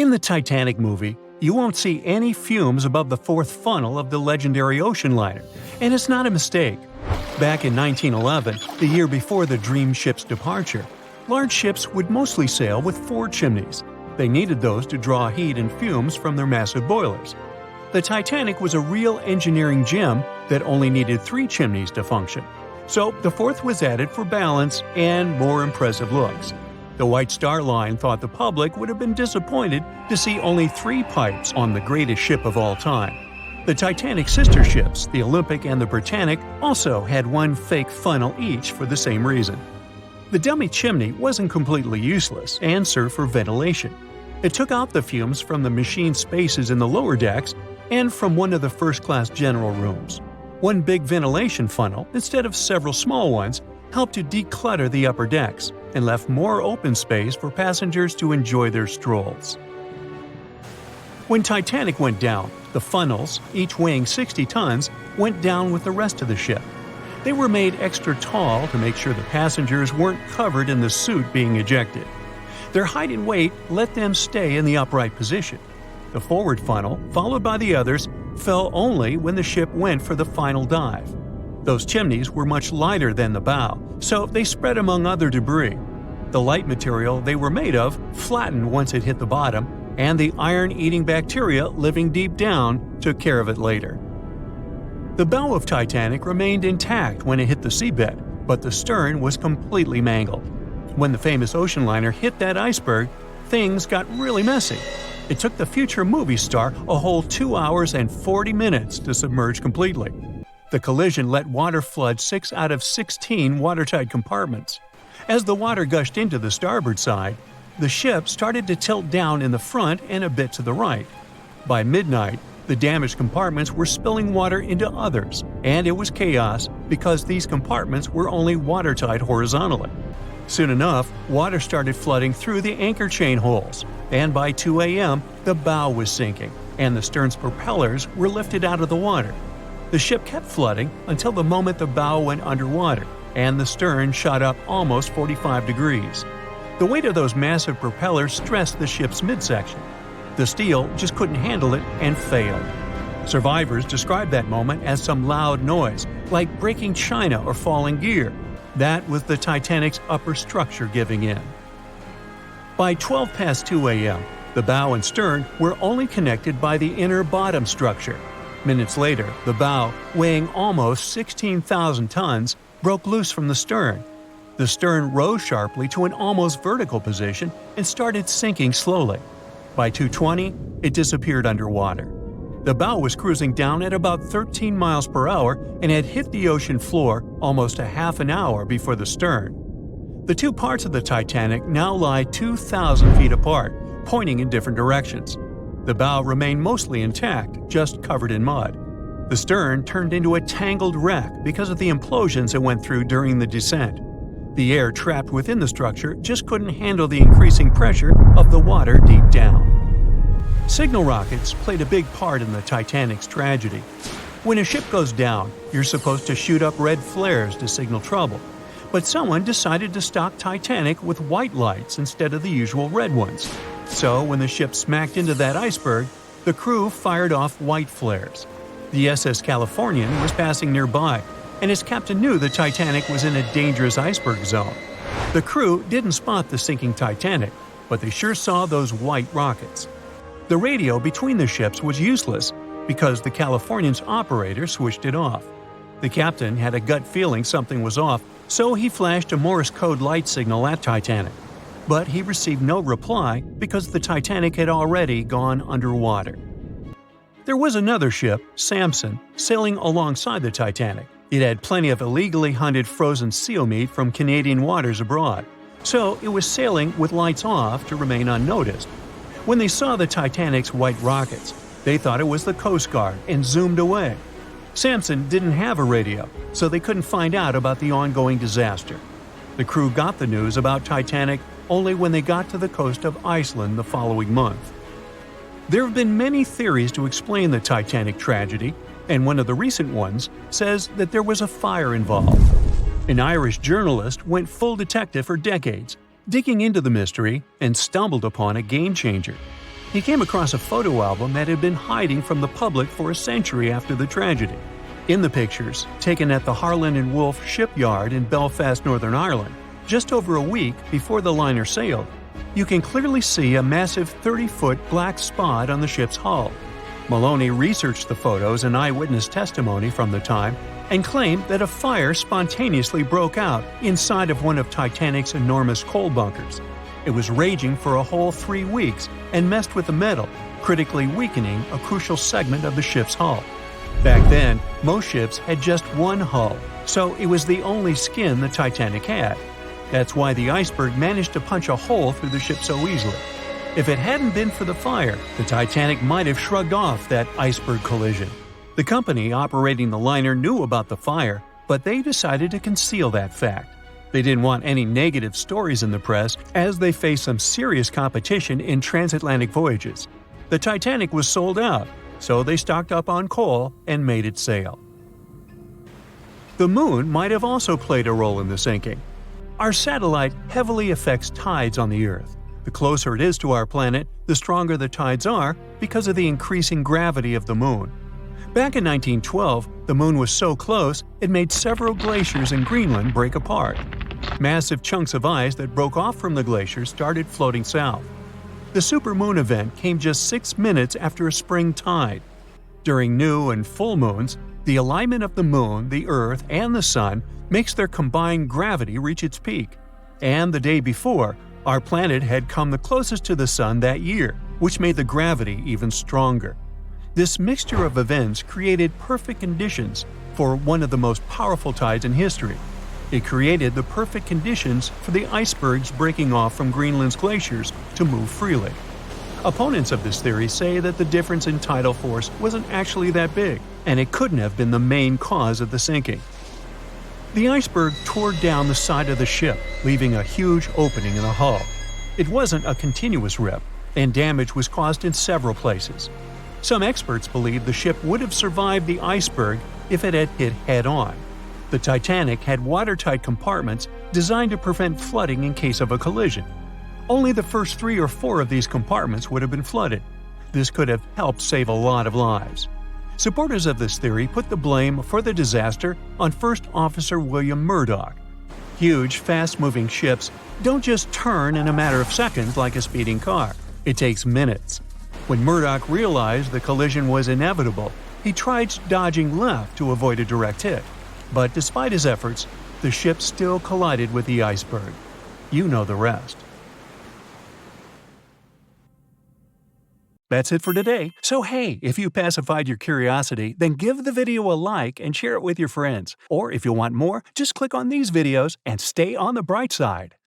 In the Titanic movie, you won't see any fumes above the fourth funnel of the legendary ocean liner, and it's not a mistake. Back in 1911, the year before the Dream ship's departure, large ships would mostly sail with 4 chimneys. They needed those to draw heat and fumes from their massive boilers. The Titanic was a real engineering gem that only needed 3 chimneys to function. So the fourth was added for balance and more impressive looks. The White Star Line thought the public would have been disappointed to see only 3 pipes on the greatest ship of all time. The Titanic's sister ships, the Olympic and the Britannic, also had 1 fake funnel each for the same reason. The dummy chimney wasn't completely useless and served for ventilation. It took out the fumes from the machine spaces in the lower decks and from one of the first-class general rooms. 1 big ventilation funnel, instead of several small ones, helped to declutter the upper decks and left more open space for passengers to enjoy their strolls. When Titanic went down, the funnels, each weighing 60 tons, went down with the rest of the ship. They were made extra tall to make sure the passengers weren't covered in the soot being ejected. Their height and weight let them stay in the upright position. The forward funnel, followed by the others, fell only when the ship went for the final dive. Those chimneys were much lighter than the bow, so they spread among other debris. The light material they were made of flattened once it hit the bottom, and the iron-eating bacteria living deep down took care of it later. The bow of Titanic remained intact when it hit the seabed, but the stern was completely mangled. When the famous ocean liner hit that iceberg, things got really messy. It took the future movie star a whole 2 hours and 40 minutes to submerge completely. The collision let water flood 6 out of 16 watertight compartments. As the water gushed into the starboard side, the ship started to tilt down in the front and a bit to the right. By midnight, the damaged compartments were spilling water into others, and it was chaos because these compartments were only watertight horizontally. Soon enough, water started flooding through the anchor chain holes, and by 2 a.m., the bow was sinking, and the stern's propellers were lifted out of the water. The ship kept flooding until the moment the bow went underwater, and the stern shot up almost 45 degrees. The weight of those massive propellers stressed the ship's midsection. The steel just couldn't handle it and failed. Survivors described that moment as some loud noise, like breaking china or falling gear. That was the Titanic's upper structure giving in. By 12 past 2 a.m., the bow and stern were only connected by the inner bottom structure. Minutes later, the bow, weighing almost 16,000 tons, broke loose from the stern. The stern rose sharply to an almost vertical position and started sinking slowly. By 2:20, it disappeared underwater. The bow was cruising down at about 13 miles per hour and had hit the ocean floor almost a half an hour before the stern. The 2 parts of the Titanic now lie 2,000 feet apart, pointing in different directions. The bow remained mostly intact, just covered in mud. The stern turned into a tangled wreck because of the implosions it went through during the descent. The air trapped within the structure just couldn't handle the increasing pressure of the water deep down. Signal rockets played a big part in the Titanic's tragedy. When a ship goes down, you're supposed to shoot up red flares to signal trouble. But someone decided to stock Titanic with white lights instead of the usual red ones. So when the ship smacked into that iceberg, the crew fired off white flares. The SS Californian was passing nearby, and his captain knew the Titanic was in a dangerous iceberg zone. The crew didn't spot the sinking Titanic, but they sure saw those white rockets. The radio between the ships was useless because the Californian's operator switched it off. The captain had a gut feeling something was off, so he flashed a Morse code light signal at Titanic. But he received no reply because the Titanic had already gone underwater. There was another ship, Samson, sailing alongside the Titanic. It had plenty of illegally hunted frozen seal meat from Canadian waters abroad, so it was sailing with lights off to remain unnoticed. When they saw the Titanic's white rockets, they thought it was the Coast Guard and zoomed away. Samson didn't have a radio, so they couldn't find out about the ongoing disaster. The crew got the news about Titanic only when they got to the coast of Iceland the following month. There have been many theories to explain the Titanic tragedy, and one of the recent ones says that there was a fire involved. An Irish journalist went full detective for decades, digging into the mystery, and stumbled upon a game-changer. He came across a photo album that had been hiding from the public for a century after the tragedy. In the pictures, taken at the Harland and Wolff shipyard in Belfast, Northern Ireland, just over a week before the liner sailed, you can clearly see a massive 30-foot black spot on the ship's hull. Maloney researched the photos and eyewitness testimony from the time and claimed that a fire spontaneously broke out inside of one of Titanic's enormous coal bunkers. It was raging for a whole 3 weeks and messed with the metal, critically weakening a crucial segment of the ship's hull. Back then, most ships had just one hull, so it was the only skin the Titanic had. That's why the iceberg managed to punch a hole through the ship so easily. If it hadn't been for the fire, the Titanic might have shrugged off that iceberg collision. The company operating the liner knew about the fire, but they decided to conceal that fact. They didn't want any negative stories in the press as they faced some serious competition in transatlantic voyages. The Titanic was sold out, so they stocked up on coal and made it sail. The moon might have also played a role in the sinking. Our satellite heavily affects tides on the Earth. The closer it is to our planet, the stronger the tides are because of the increasing gravity of the moon. Back in 1912, the moon was so close it made several glaciers in Greenland break apart. Massive chunks of ice that broke off from the glaciers started floating south. The supermoon event came just 6 minutes after a spring tide. During new and full moons, the alignment of the moon, the Earth, and the sun makes their combined gravity reach its peak. And the day before, our planet had come the closest to the sun that year, which made the gravity even stronger. This mixture of events created perfect conditions for one of the most powerful tides in history. It created the perfect conditions for the icebergs breaking off from Greenland's glaciers to move freely. Opponents of this theory say that the difference in tidal force wasn't actually that big, and it couldn't have been the main cause of the sinking. The iceberg tore down the side of the ship, leaving a huge opening in the hull. It wasn't a continuous rip, and damage was caused in several places. Some experts believe the ship would have survived the iceberg if it had hit head-on. The Titanic had watertight compartments designed to prevent flooding in case of a collision. Only the first 3 or 4 of these compartments would have been flooded. This could have helped save a lot of lives. Supporters of this theory put the blame for the disaster on First Officer William Murdoch. Huge, fast-moving ships don't just turn in a matter of seconds like a speeding car. It takes minutes. When Murdoch realized the collision was inevitable, he tried dodging left to avoid a direct hit. But despite his efforts, the ship still collided with the iceberg. You know the rest. That's it for today. So hey, if you pacified your curiosity, then give the video a like and share it with your friends. Or if you want more, just click on these videos and stay on the bright side.